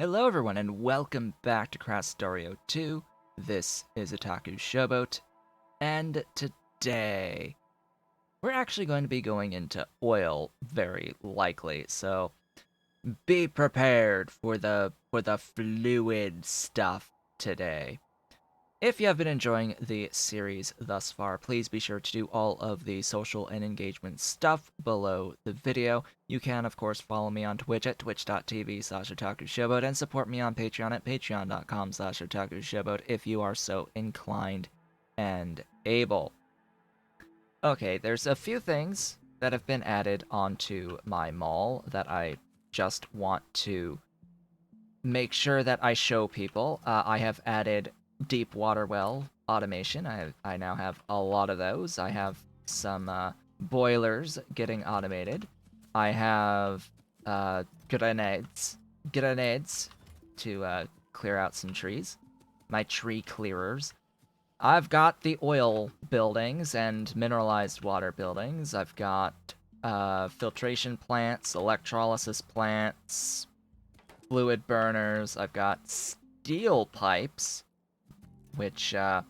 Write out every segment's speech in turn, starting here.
Hello everyone and welcome back to Krastorio 2. This is Otaku Showboat, and today we're actually going to be going into oil very likely, so be prepared for the fluid stuff today. If you have been enjoying the series thus far, please be sure to do all of the social and engagement stuff below the video. You can, of course, follow me on Twitch at twitch.tv/otakushowboat and support me on Patreon at patreon.com/otakushowboat if you are so inclined and able. Okay, there's a few things that have been added onto my mall that I just want to make sure that I show people. I have added deep water well automation. I now have a lot of those. I have some boilers getting automated. I have grenades to clear out some trees. My tree clearers. I've got the oil buildings and mineralized water buildings. I've got filtration plants, electrolysis plants, fluid burners. I've got steel pipes, which, yeah,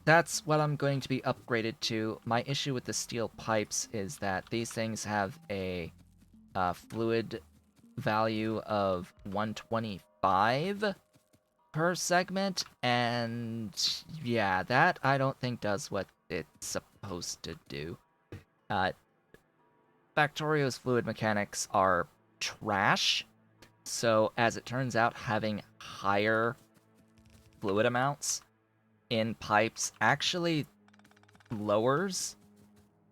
that's what I'm going to be upgraded to. My issue with the steel pipes is that these things have a fluid value of 125 per segment, and yeah, that I don't think does what it's supposed to do. Factorio's fluid mechanics are trash, so as it turns out, having higher fluid amounts in pipes actually lowers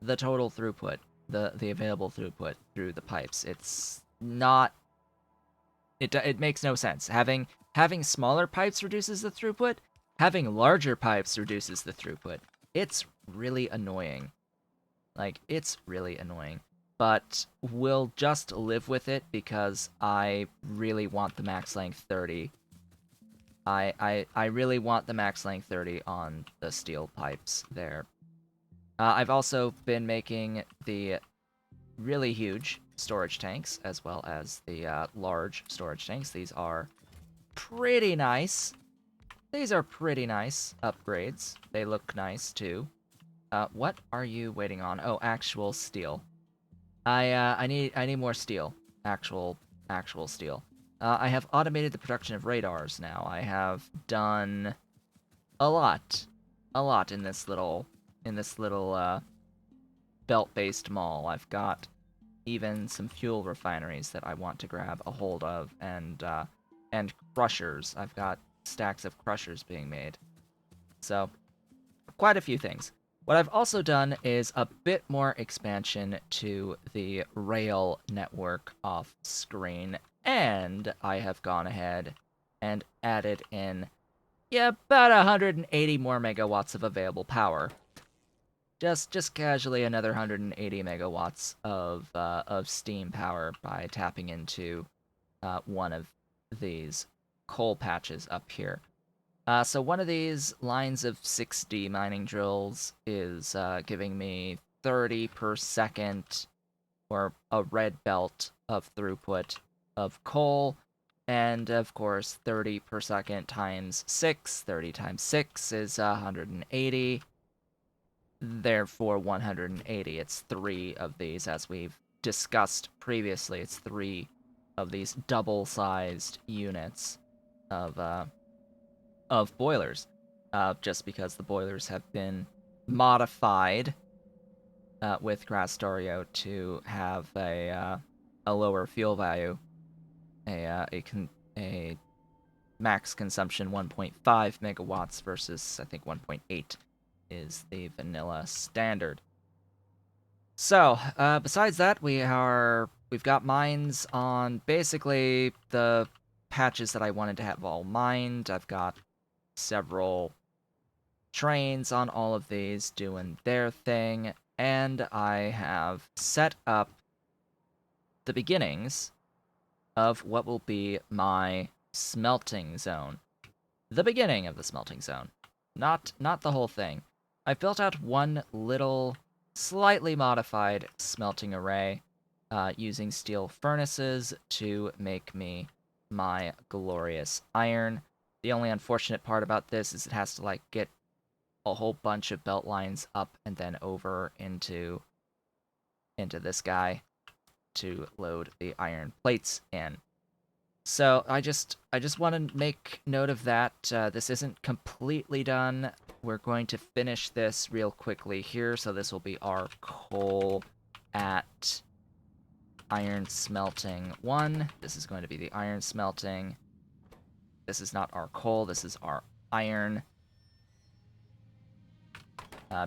the total throughput, the available throughput through the pipes. It's not. It makes no sense. Having smaller pipes reduces the throughput. Having larger pipes reduces the throughput. It's really annoying. Like, it's really annoying. But we'll just live with it because I really want the max length 30. I really want the max length 30 on the steel pipes there. I've also been making the really huge storage tanks as well as the large storage tanks. These are pretty nice. These are pretty nice upgrades. They look nice too. What are you waiting on? Oh, actual steel. I need more steel. Actual steel. I have automated the production of radars now. I have done a lot in this little belt-based mall. I've got even some fuel refineries that I want to grab a hold of, and crushers. I've got stacks of crushers being made. So, quite a few things. What I've also done is a bit more expansion to the rail network off screen, and I have gone ahead and added in, yeah, about 180 more megawatts of available power. Just casually another 180 megawatts of steam power by tapping into one of these coal patches up here. So one of these lines of 6D mining drills is giving me 30 per second, or a red belt of throughput of coal, and of course 30 per second times 6. 30 times 6 is 180. Therefore 180. It's 3 of these, as we've discussed previously. It's 3 of these double-sized units of boilers, just because the boilers have been modified with Krastorio to have a lower fuel value, a max consumption 1.5 megawatts versus I think 1.8 is the vanilla standard. So besides that, we've got mines on basically the patches that I wanted to have all mined. I've got several trains on all of these doing their thing, and I have set up the beginnings of what will be my smelting zone. The beginning of the smelting zone. Not the whole thing. I built out one little, slightly modified smelting array using steel furnaces to make me my glorious iron. The only unfortunate part about this is it has to, like, get a whole bunch of belt lines up and then over into this guy to load the iron plates in. So I just want to make note of that. This isn't completely done. We're going to finish this real quickly here. So this will be our coal at iron smelting 1. This is going to be the iron smelting. This is not our coal. This is our iron.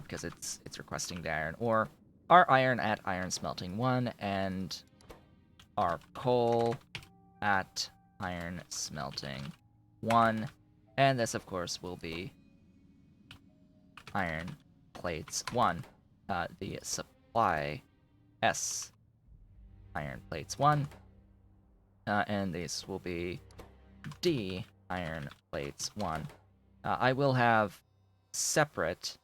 Because it's requesting the iron ore. Our iron at iron smelting 1 and our coal at iron smelting 1. And this, of course, will be iron plates 1. The supply S iron plates 1. And these will be D iron plates 1. I will have separate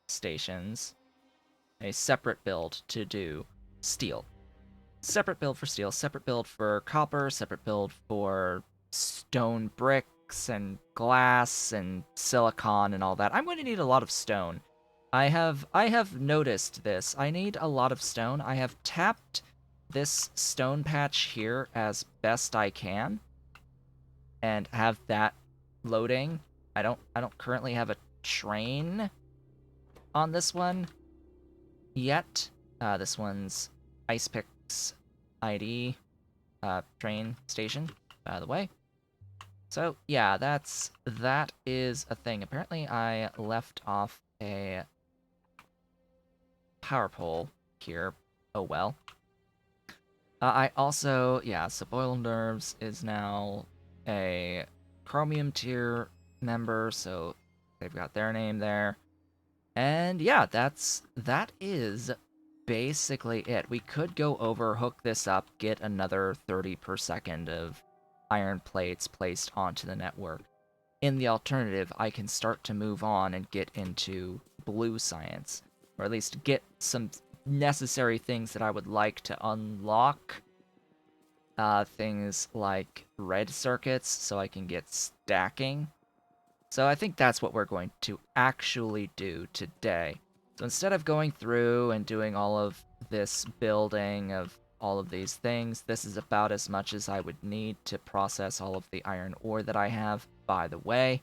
stations, a separate build to do steel. Separate build for steel, separate build for copper, separate build for stone bricks and glass and silicon and all that. I'm going to need a lot of stone. I have noticed this. I need a lot of stone. I have tapped this stone patch here as best I can and have that loading. I don't currently have a train on this one yet. This one's Ice Picks ID train station, by the way. So yeah, that is a thing. Apparently I left off a power pole here. Oh well. I also, yeah, so Boiled Nerves is now a Chromium tier member, so they've got their name there. And yeah, that is basically it. We could go over, hook this up, get another 30 per second of iron plates placed onto the network. In the alternative, I can start to move on and get into blue science, or at least get some necessary things that I would like to unlock. Things like red circuits, so I can get stacking. So I think that's what we're going to actually do today. So instead of going through and doing all of this building of all of these things, this is about as much as I would need to process all of the iron ore that I have, by the way.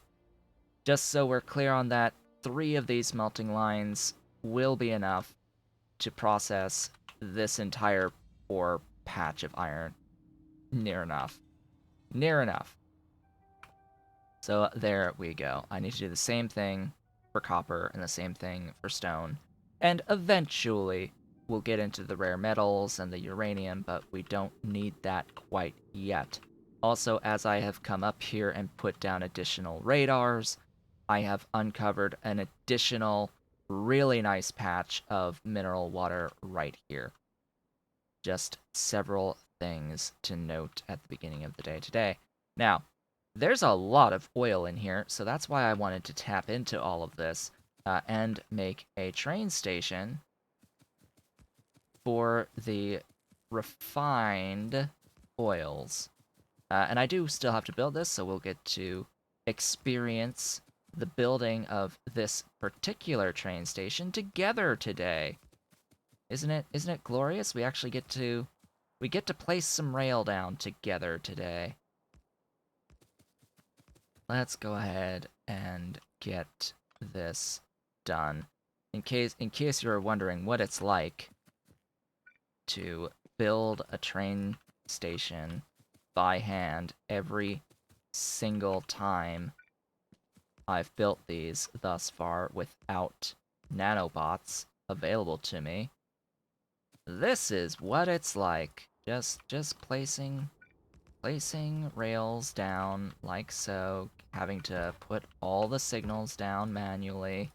Just so we're clear on that, 3 of these smelting lines will be enough to process this entire ore patch of iron. Near enough. Near enough. So there we go. I need to do the same thing for copper and the same thing for stone. And eventually we'll get into the rare metals and the uranium, but we don't need that quite yet. Also, as I have come up here and put down additional radars, I have uncovered an additional really nice patch of mineral water right here. Just several things to note at the beginning of the day today. Now, there's a lot of oil in here, so that's why I wanted to tap into all of this and make a train station for the refined oils. And I do still have to build this, so we'll get to experience the building of this particular train station together today. Isn't it glorious? We actually get to place some rail down together today. Let's go ahead and get this done. In case you're wondering what it's like to build a train station by hand every single time I've built these thus far without nanobots available to me. This is what it's like. Just placing rails down like so, having to put all the signals down manually,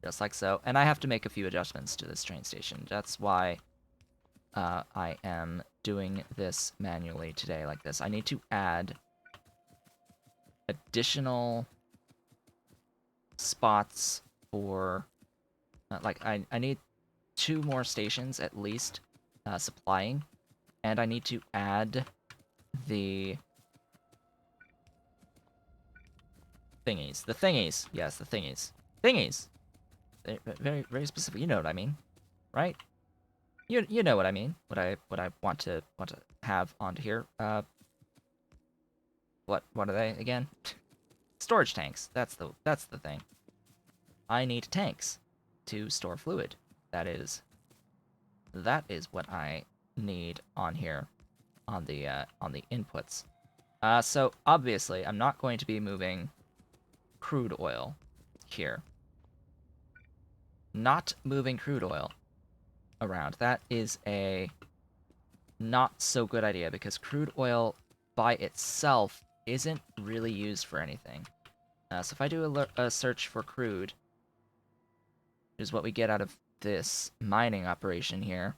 just like so. And I have to make a few adjustments to this train station. That's why I am doing this manually today like this. I need to add additional spots for, I need 2 more stations at least supplying, and I need to add the thingies. The thingies. Yes, the thingies. Thingies. Very very specific. You know what I mean, right? You know what I mean. What I want to have onto here. What are they again? Storage tanks. That's the thing. I need tanks to store fluid. That is what I need on here on the inputs. So obviously I'm not going to be moving crude oil here. Not moving crude oil around. That is a not so good idea because crude oil by itself isn't really used for anything. So if I do a search for crude, is what we get out of this mining operation here.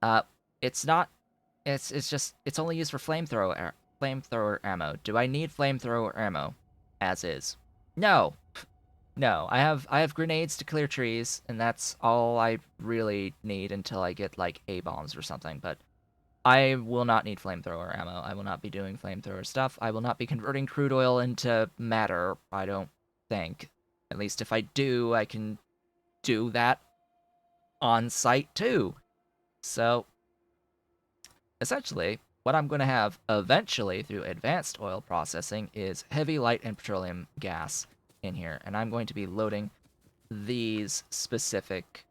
Uh, it's not. It's just it's only used for flamethrower ammo. Do I need flamethrower ammo? As is. No, no. I have grenades to clear trees, and that's all I really need until I get like A bombs or something. But I will not need flamethrower ammo. I will not be doing flamethrower stuff. I will not be converting crude oil into matter. I don't think. At least if I do, I can do that on site too. So essentially, what I'm going to have eventually through advanced oil processing is heavy, light, and petroleum gas in here. And I'm going to be loading these specific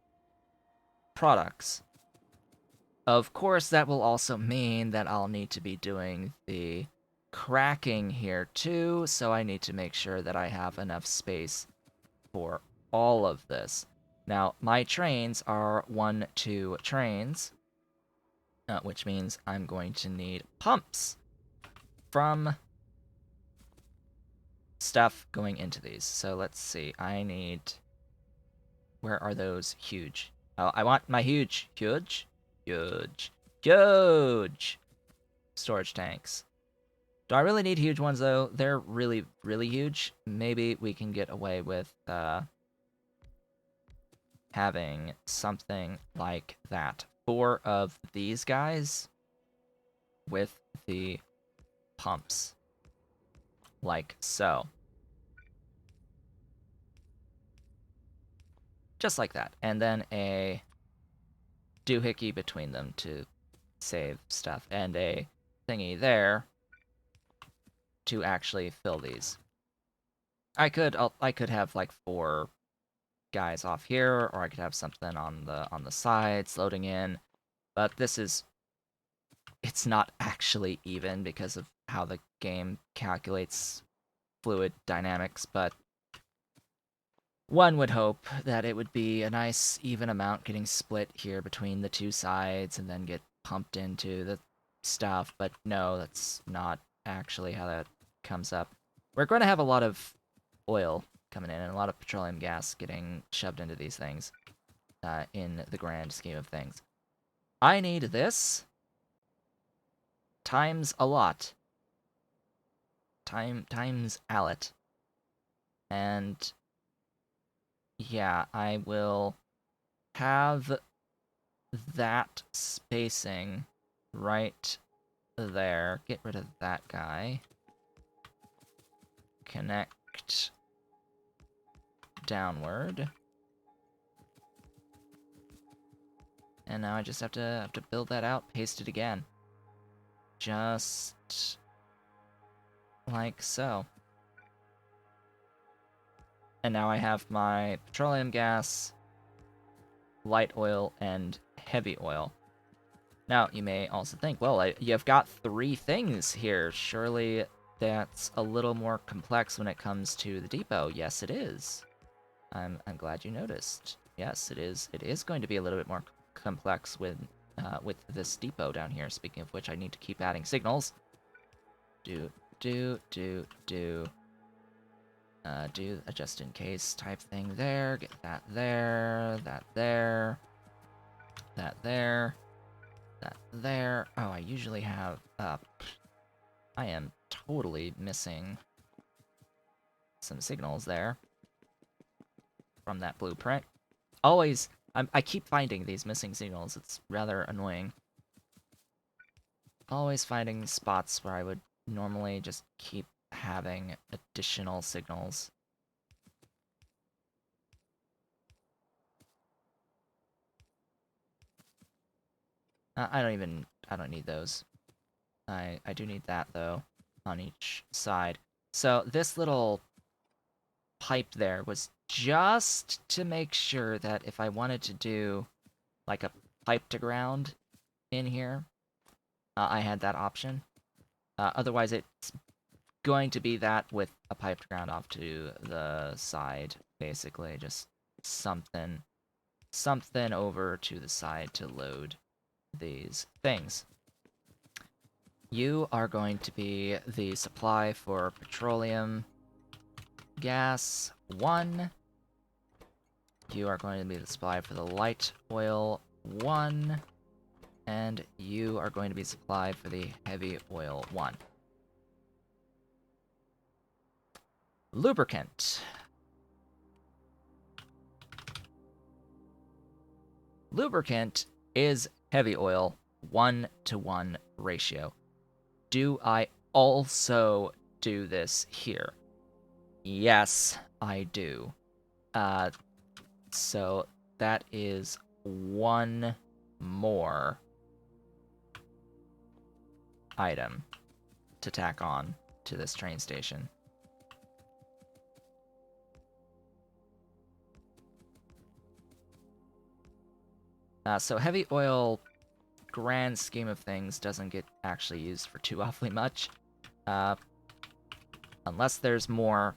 products. Of course, that will also mean that I'll need to be doing the cracking here too, so I need to make sure that I have enough space for all of this. Now, my trains are 1-2 trains, which means I'm going to need pumps from stuff going into these. So let's see, I need... Where are those huge? Oh, I want my huge storage tanks. Do I really need huge ones, though? They're really, really huge. Maybe we can get away with having something like that. 4 of these guys with the pumps. Like so. Just like that. And then a doohickey between them to save stuff. And a thingy there to actually fill these. I could have like 4 guys off here, or I could have something on the sides loading in. But it's not actually even because of how the game calculates fluid dynamics, but one would hope that it would be a nice even amount getting split here between the 2 sides and then get pumped into the stuff, but no, that's not actually how that comes up. We're going to have a lot of oil coming in and a lot of petroleum gas getting shoved into these things in the grand scheme of things. I need this times a lot. Times allet. And yeah, I will have that spacing right there. Get rid of that guy. Connect downward. And now I just have to build that out, paste it again. Just like so. And now I have my petroleum gas, light oil, and heavy oil. Now, you may also think, well, you've got 3 things here. Surely that's a little more complex when it comes to the depot. Yes, it is. I'm glad you noticed. Yes, it is. It is going to be a little bit more complex with this depot down here. Speaking of which, I need to keep adding signals. Do a just in case type thing there. Get that there. That there. That there. That there. Oh, I usually have. I am totally missing some signals there from that blueprint. Always I keep finding these missing signals. It's rather annoying. Always finding spots where I would normally just keep having additional signals. I don't need those. I do need that, though, on each side. So this little pipe there was just to make sure that if I wanted to do, like, a pipe to ground in here, I had that option. Otherwise, it's going to be that with a pipe to ground off to the side, basically. Just something over to the side to load these things. You are going to be the supply for petroleum gas 1. You are going to be the supply for the light oil 1. And you are going to be supply for the heavy oil 1. Lubricant. Lubricant is heavy oil 1-to-1 ratio. Do I also do this here? Yes, I do. So that is one more item to tack on to this train station. So heavy oil, grand scheme of things, doesn't get actually used for too awfully much. Unless there's more,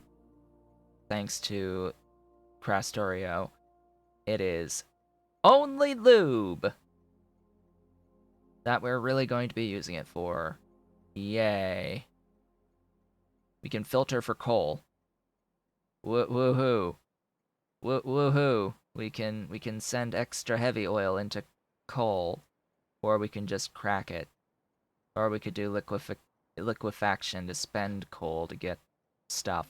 thanks to Krastorio, it is only lube that we're really going to be using it for. Yay. We can filter for coal. Woohoo. Woohoo. We can send extra heavy oil into coal, or we can just crack it. Or we could do liquefaction to spend coal to get stuff.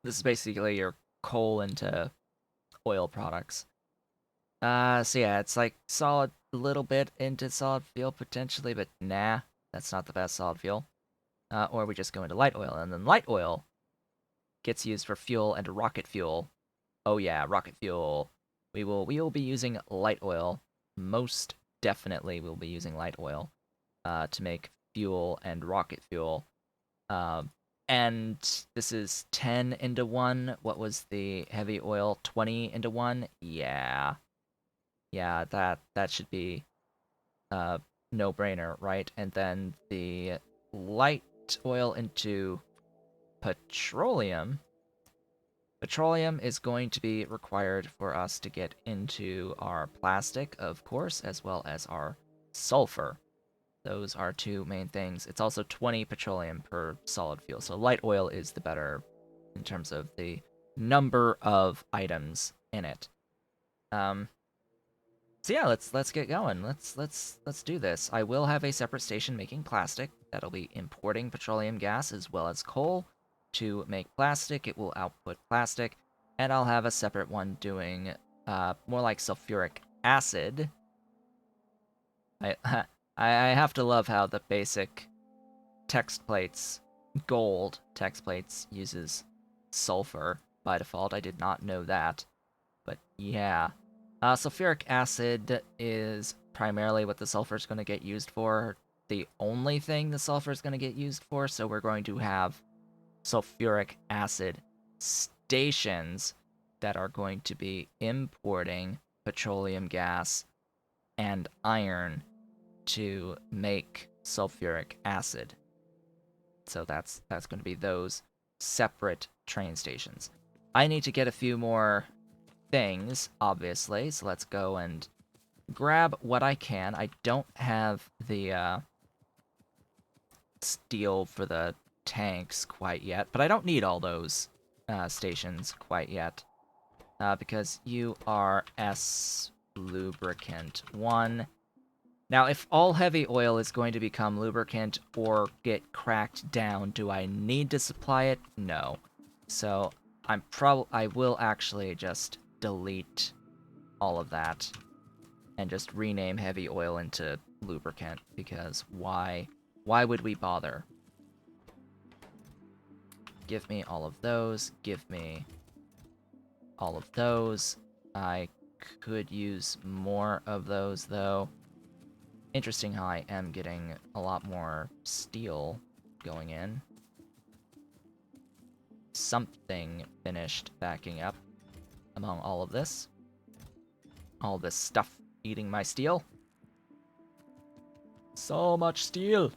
This is basically your coal into oil products. So yeah, it's like solid, a little bit into solid fuel potentially, but nah, that's not the best solid fuel. Or we just go into light oil, and then light oil gets used for fuel and rocket fuel. Oh yeah, rocket fuel. We will be using light oil. Most definitely we'll be using light oil to make fuel and rocket fuel. And this is 10-to-1. What was the heavy oil? 20-to-1? Yeah. Yeah, that should be no-brainer, right? And then the light oil into petroleum. Petroleum is going to be required for us to get into our plastic, of course, as well as our sulfur. Those are two main things. It's also 20 petroleum per solid fuel, so light oil is the better in terms of the number of items in it. So yeah, let's get going. Let's do this. I will have a separate station making plastic that'll be importing petroleum gas as well as coal to make plastic. It will output plastic, and I'll have a separate one doing more like sulfuric acid. I I have to love how the basic text plates, gold text plates, uses sulfur by default. I did not know that, but yeah. Sulfuric acid is primarily what the sulfur is going to get used for. The only thing the sulfur is going to get used for, so we're going to have sulfuric acid stations that are going to be importing petroleum gas and iron to make sulfuric acid. So that's going to be those separate train stations. I need to get a few more things, obviously, so let's go and grab what I can. I don't have the steel for the tanks quite yet, but I don't need all those stations quite yet, because you are S lubricant 1. Now, if all heavy oil is going to become lubricant or get cracked down, do I need to supply it? No. So I will actually just delete all of that and just rename heavy oil into lubricant, because why would we bother? Give me all of those, give me all of those. I could use more of those, though. Interesting how I am getting a lot more steel going in. Something finished backing up among all of this. All this stuff eating my steel. So much steel!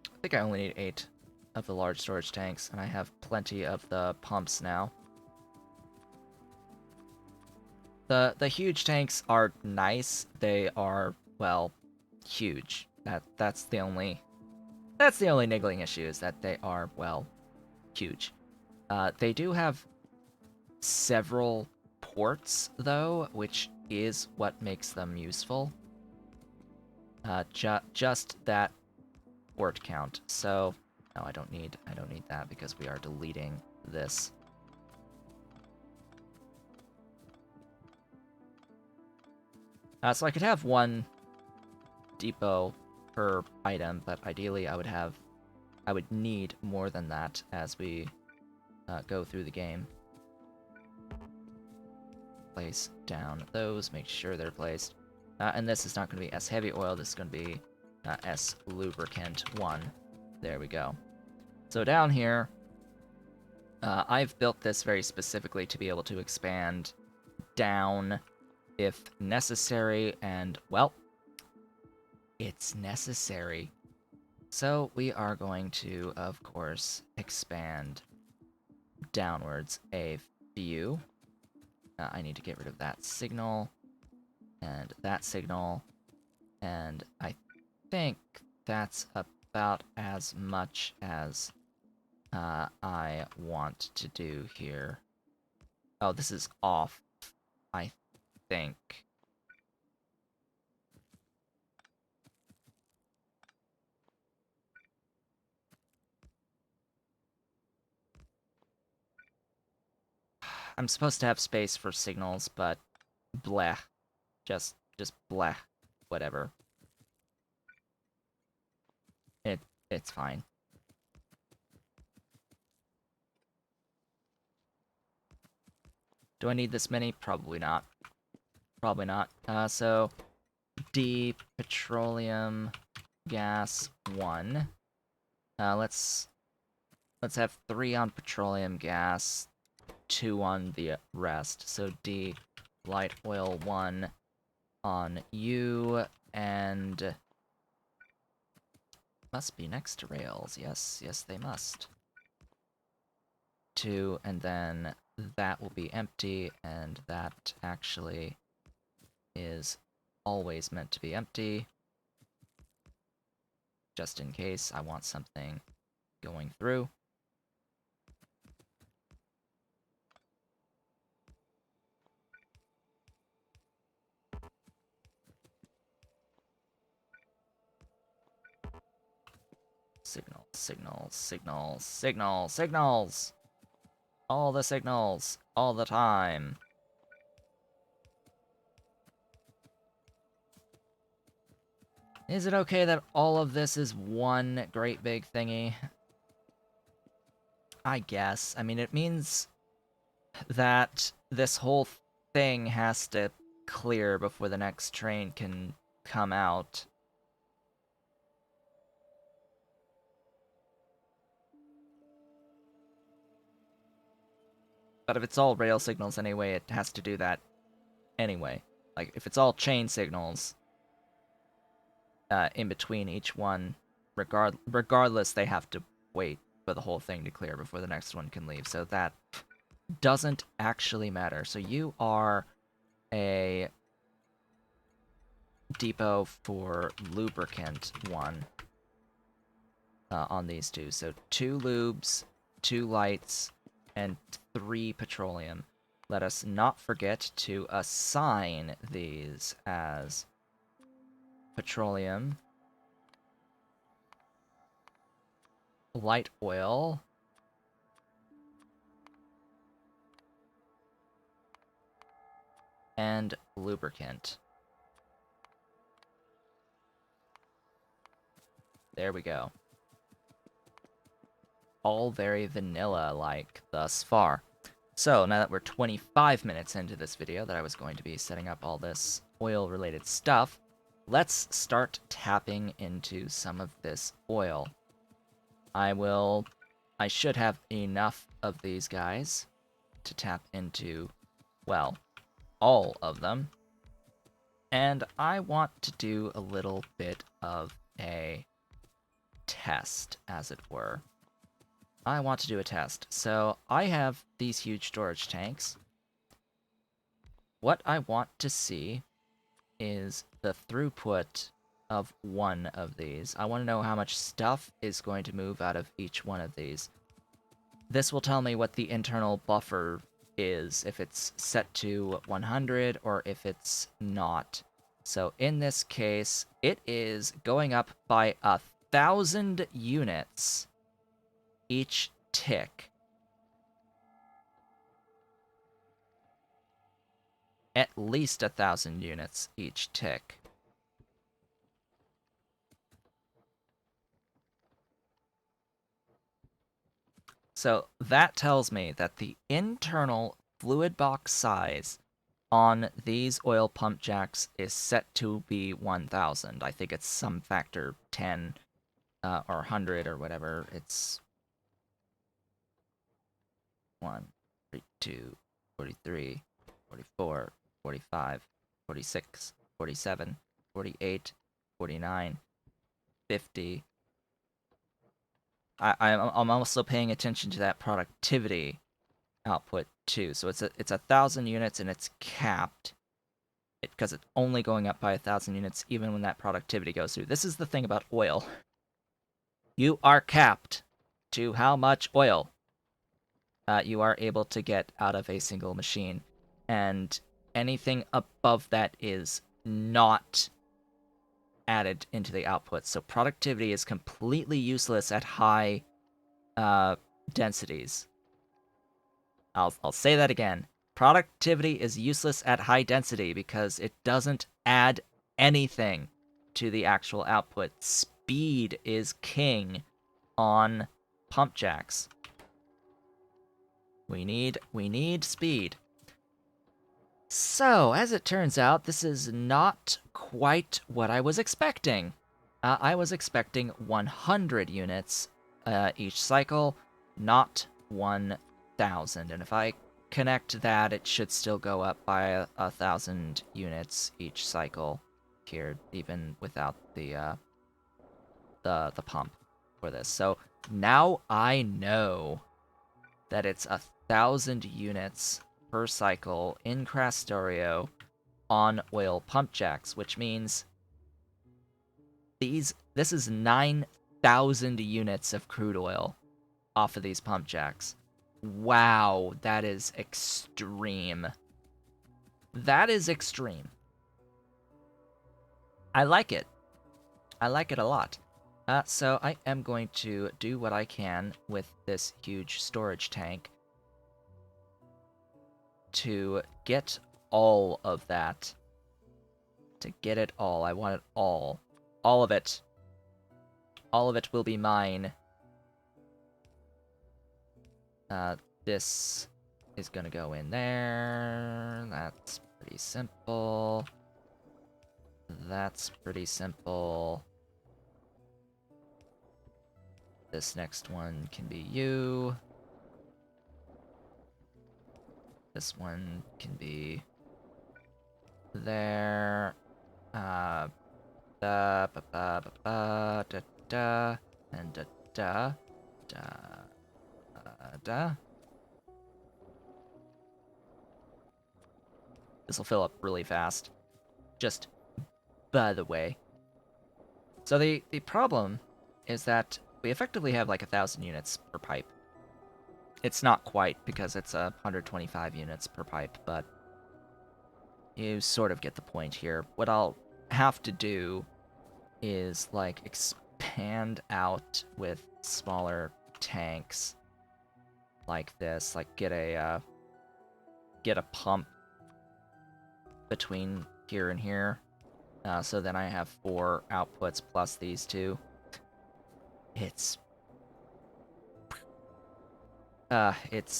I think I only need 8 of the large storage tanks, and I have plenty of the pumps now. The huge tanks are nice. They are, well, huge. That's the only niggling issue, is that they are, well, huge. They do have several ports, though, which is what makes them useful. Just that port count. So, no, I don't need that, because we are deleting this. So I could have 1 depot per item, but ideally I would need more than that as we go through the game. Place down those, make sure they're placed. And this is not going to be S heavy oil, this is going to be S lubricant 1. There we go. So down here, I've built this very specifically to be able to expand down if necessary, and, well, it's necessary. So we are going to, of course, expand downwards a few. I need to get rid of that signal, and that signal, and I think that's about as much as I want to do here. Oh, this is off, I think. I'm supposed to have space for signals, but bleh. Just bleh. Whatever. It's fine. Do I need this many? Probably not. Probably not. So D petroleum gas 1. Let's have 3 on petroleum gas, 2 on the rest. So D light oil 1 on you, and must be next to rails. Yes, they must. 2, and then that will be empty, and that actually is always meant to be empty, just in case I want something going through. Signals! All the signals, all the time. Is it okay that all of this is one great big thingy? I guess. I mean, it means that this whole thing has to clear before the next train can come out. But if it's all rail signals anyway, it has to do that anyway. Like, if it's all chain signals, in between each one, regardless, they have to wait for the whole thing to clear before the next one can leave. So that doesn't actually matter. So you are a depot for lubricant 1 on these 2. So 2 lubes, 2 lights, and 3 petroleum. Let us not forget to assign these as petroleum, light oil, and lubricant. There we go. All very vanilla-like thus far. So, now that we're 25 minutes into this video that I was going to be setting up all this oil-related stuff, let's start tapping into some of this oil. I should have enough of these guys to tap into, well, all of them. And I want to do a little bit of a test, as it were. I want to do a test. So I have these huge storage tanks. What I want to see is the throughput of one of these. I want to know how much stuff is going to move out of each one of these. This will tell me what the internal buffer is, if it's set to 100 or if it's not. So in this case, it is going up by 1,000 units each tick. At least 1,000 units each tick. So that tells me that the internal fluid box size on these oil pump jacks is set to be 1,000. I think it's some factor 10 or 100 or whatever. It's 1, 42, 43, 44, 45, 46, 47, 48, 49, 50. I'm also paying attention to that productivity output too. So it's 1,000 units and it's capped because it's only going up by 1,000 units even when that productivity goes through. This is the thing about oil. You are capped to how much oil you are able to get out of a single machine, and anything above that is not added into the output. So productivity is completely useless at high densities. I'll say that again. Productivity is useless at high density because it doesn't add anything to the actual output. Speed is king on pump jacks. We need speed. So, as it turns out, this is not quite what I was expecting. I was expecting 100 units each cycle, not 1,000. And if I connect that, it should still go up by 1,000 units each cycle here, even without the pump for this. So now I know that it's 1,000 units per cycle in Krastorio on oil pump jacks, which means this is 9,000 units of crude oil off of these pump jacks. Wow, that is extreme. That is extreme. I like it. I like it a lot. So I am going to do what I can with this huge storage tank to get all of that. To get it all. I want it all. All of it. All of it will be mine. This is gonna go in there. That's pretty simple. That's pretty simple. This next one can be you. This one can be there. Da ba ba ba ba da da and da da da. This will fill up really fast. Just by the way. So the problem is that we effectively have like 1,000 units per pipe. It's not quite because it's 125 units per pipe, but you sort of get the point here. What I'll have to do is like expand out with smaller tanks like this, like get a pump between here and here. So then I have 4 outputs plus these 2. It's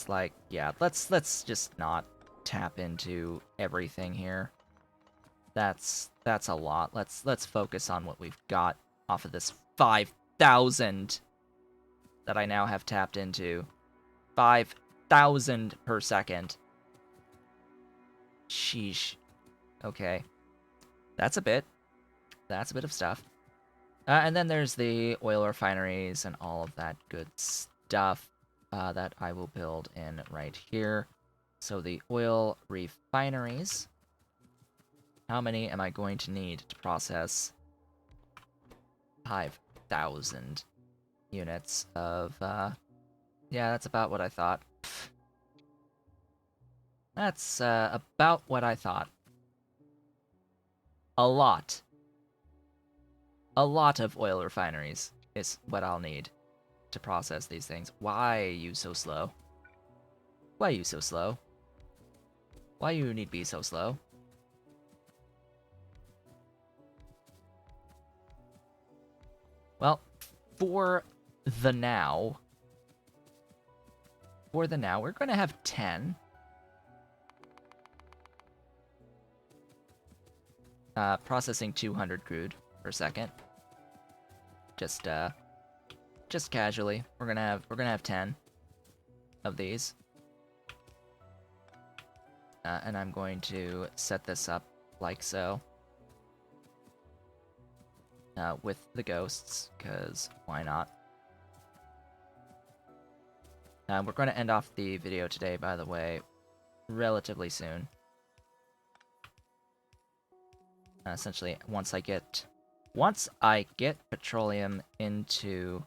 like, yeah, let's just not tap into everything here. That's a lot. Let's focus on what we've got off of this 5,000 that I now have tapped into. 5,000 per second. Sheesh. Okay. That's a bit. That's a bit of stuff. And then there's the oil refineries and all of that good stuff that I will build in right here. So the oil refineries. How many am I going to need to process 5,000 units of, yeah, that's about what I thought. That's about what I thought. A lot. A lot of oil refineries is what I'll need to process these things. Why are you so slow? Why are you so slow? Why you need be so slow? Well, for the now, we're going to have 10. Processing 200 crude per second. Just casually, we're gonna have 10 of these. And I'm going to set this up like so. With the ghosts, because why not? We're going to end off the video today, by the way, relatively soon. Essentially, once I get petroleum into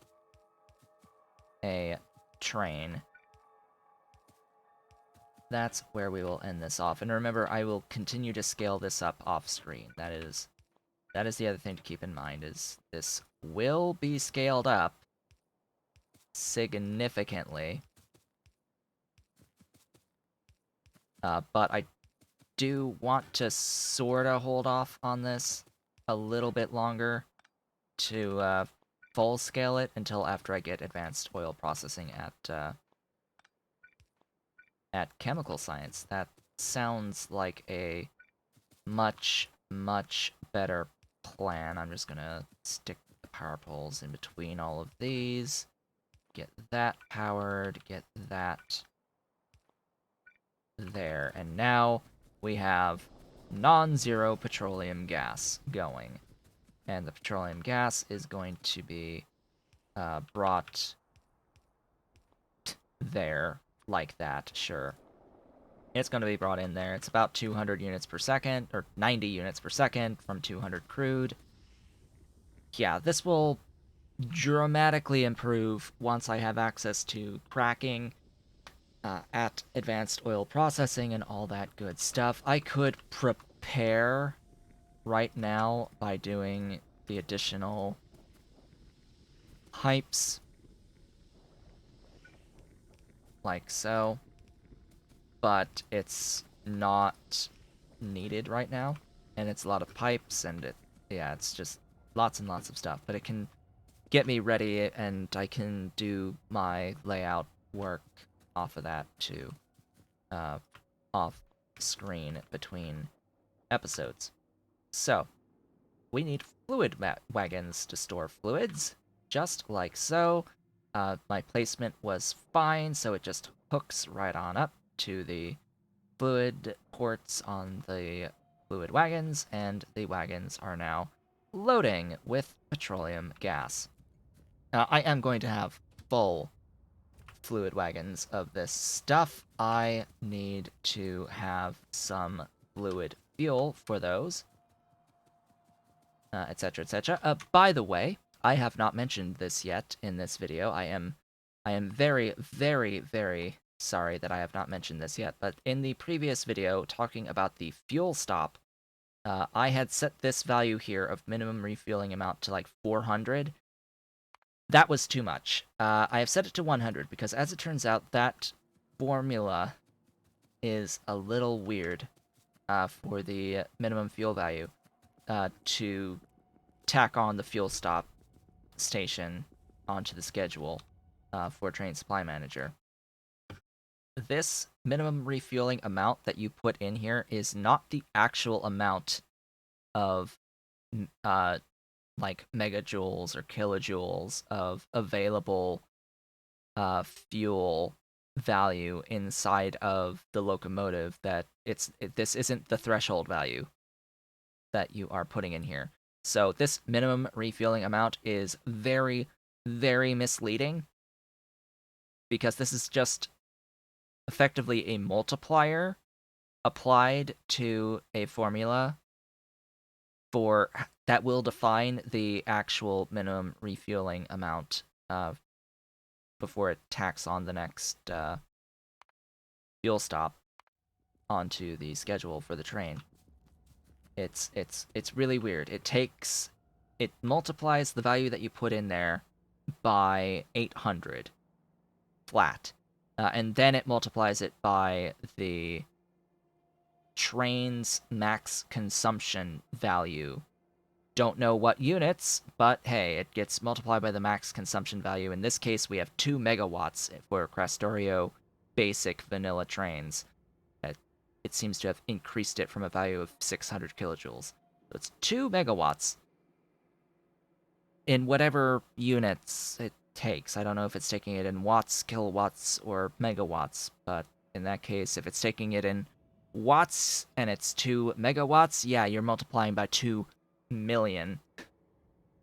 a train, that's where we will end this off. And remember, I will continue to scale this up off screen. That is the other thing to keep in mind, is this will be scaled up significantly. But I do want to sort of hold off on this a little bit longer to full scale it until after I get advanced oil processing at chemical science. That sounds like a much, much better plan. I'm just gonna stick the power poles in between all of these. Get that powered, get that there. And now we have non-zero petroleum gas going. And the petroleum gas is going to be brought there like that, sure. It's going to be brought in there. It's about 200 units per second, or 90 units per second from 200 crude. Yeah, this will dramatically improve once I have access to cracking at advanced oil processing and all that good stuff. I could prepare right now by doing the additional pipes like so, but it's not needed right now, and it's a lot of pipes, and it's just lots and lots of stuff, but it can get me ready, and I can do my layout work off of that too, off screen between episodes. So we need fluid wagons to store fluids, just like so. My placement was fine, so it just hooks right on up to the fluid ports on the fluid wagons, and the wagons are now loading with petroleum gas. I am going to have full fluid wagons of this stuff. I need to have some fluid fuel for those, etc., etc. By the way, I have not mentioned this yet in this video. I am very, very, very sorry that I have not mentioned this yet, but in the previous video talking about the fuel stop, I had set this value here of minimum refueling amount to like 400. That was too much. I have set it to 100 because, as it turns out, that formula is a little weird. for the minimum fuel value to tack on the fuel stop station onto the schedule for Train Supply Manager. This minimum refueling amount that you put in here is not the actual amount of like megajoules or kilojoules of available fuel value inside of the locomotive. This isn't the threshold value that you are putting in here. So this minimum refueling amount is very, very misleading because this is just effectively a multiplier applied to a formula for that will define the actual minimum refueling amount before it tacks on the next fuel stop onto the schedule for the train. It's really weird. It multiplies the value that you put in there by 800 flat, and then it multiplies it by the train's max consumption value. Don't know what units, but hey, it gets multiplied by the max consumption value. In this case, we have 2 megawatts for Krastorio basic vanilla trains. It seems to have increased it from a value of 600 kilojoules. So it's 2 megawatts in whatever units it takes. I don't know if it's taking it in watts, kilowatts, or megawatts, but in that case, if it's taking it in watts and it's 2 megawatts, yeah, you're multiplying by 2 million.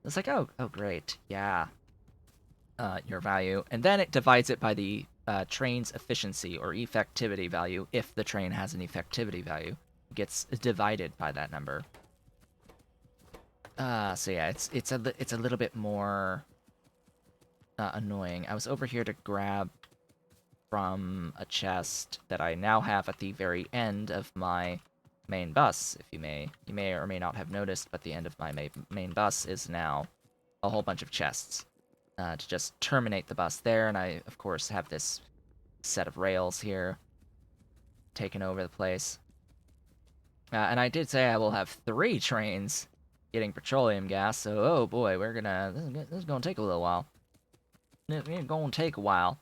It's like, oh, great, yeah, your value. And then it divides it by the train's efficiency or effectivity value. If the train has an effectivity value, it gets divided by that number. So yeah, it's a little bit more annoying. I was over here to grab from a chest that I now have at the very end of my main bus. If you may or may not have noticed, but the end of my main bus is now a whole bunch of chests to just terminate the bus there. And I, of course, have this set of rails here taking over the place. And I did say I will have 3 trains getting petroleum gas, so oh boy, this is gonna take a little while. It's gonna take a while.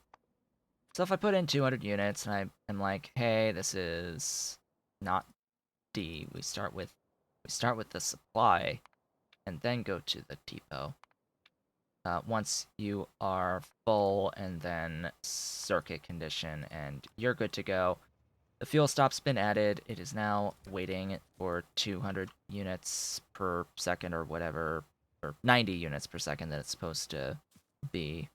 So if I put in 200 units and I'm like, hey, this is not D. We start with the supply and then go to the depot. Once you are full and then circuit condition and you're good to go. The fuel stop's been added. It is now waiting for 200 units per second or whatever, or 90 units per second that it's supposed to be.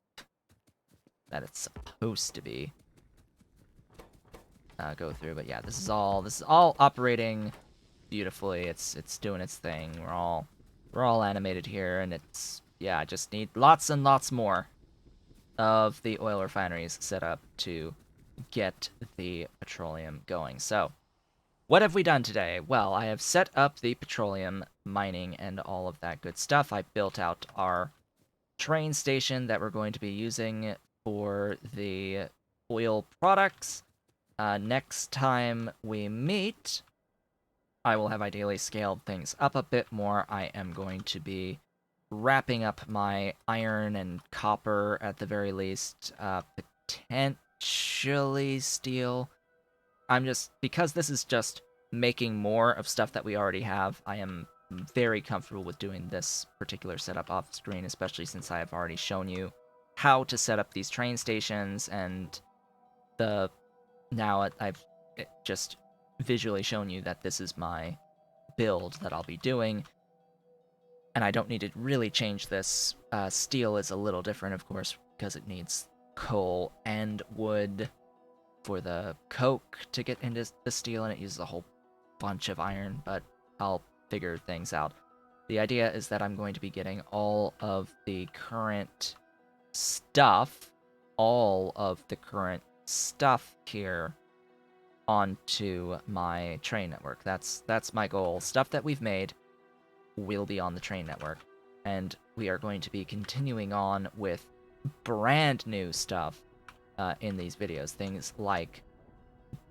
Go through. But yeah, this is all operating beautifully. It's doing its thing. We're all animated here, and I just need lots and lots more of the oil refineries set up to get the petroleum going. So, what have we done today? Well, I have set up the petroleum mining and all of that good stuff. I built out our train station that we're going to be using for the oil products. Next time we meet, I will have ideally scaled things up a bit more. I am going to be wrapping up my iron and copper at the very least, potentially steel. Because this is just making more of stuff that we already have, I am very comfortable with doing this particular setup off screen, especially since I have already shown you how to set up these train stations, and now I've just visually shown you that this is my build that I'll be doing, and I don't need to really change this. Steel is a little different, of course, because it needs coal and wood for the coke to get into the steel, and it uses a whole bunch of iron, but I'll figure things out. The idea is that I'm going to be getting all of the current stuff here onto my train network. That's my goal. Stuff that we've made will be on the train network, and we are going to be continuing on with brand new stuff in these videos, things like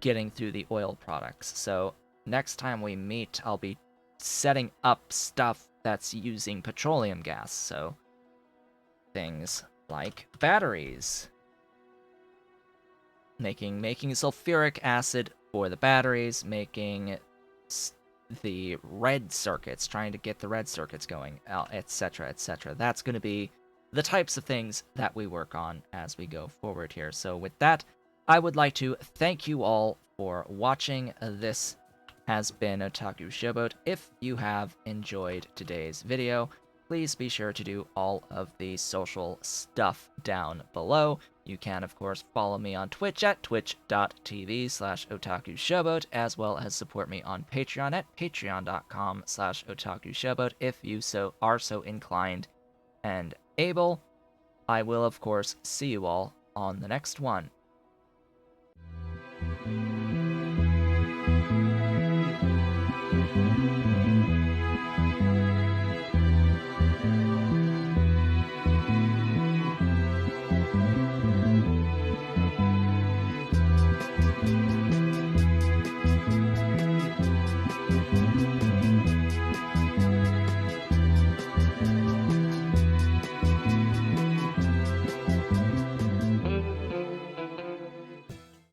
getting through the oil products. So next time we meet, I'll be setting up stuff that's using petroleum gas, so things like batteries. Making sulfuric acid for the batteries, making the red circuits, trying to get the red circuits going, etc., etc. That's going to be the types of things that we work on as we go forward here. So with that, I would like to thank you all for watching. This has been Otaku Showboat. If you have enjoyed today's video, please be sure to do all of the social stuff down below. You can, of course, follow me on Twitch at twitch.tv/otakushowboat, as well as support me on Patreon at patreon.com/otakushowboat if you are so inclined and able. I will, of course, see you all on the next one.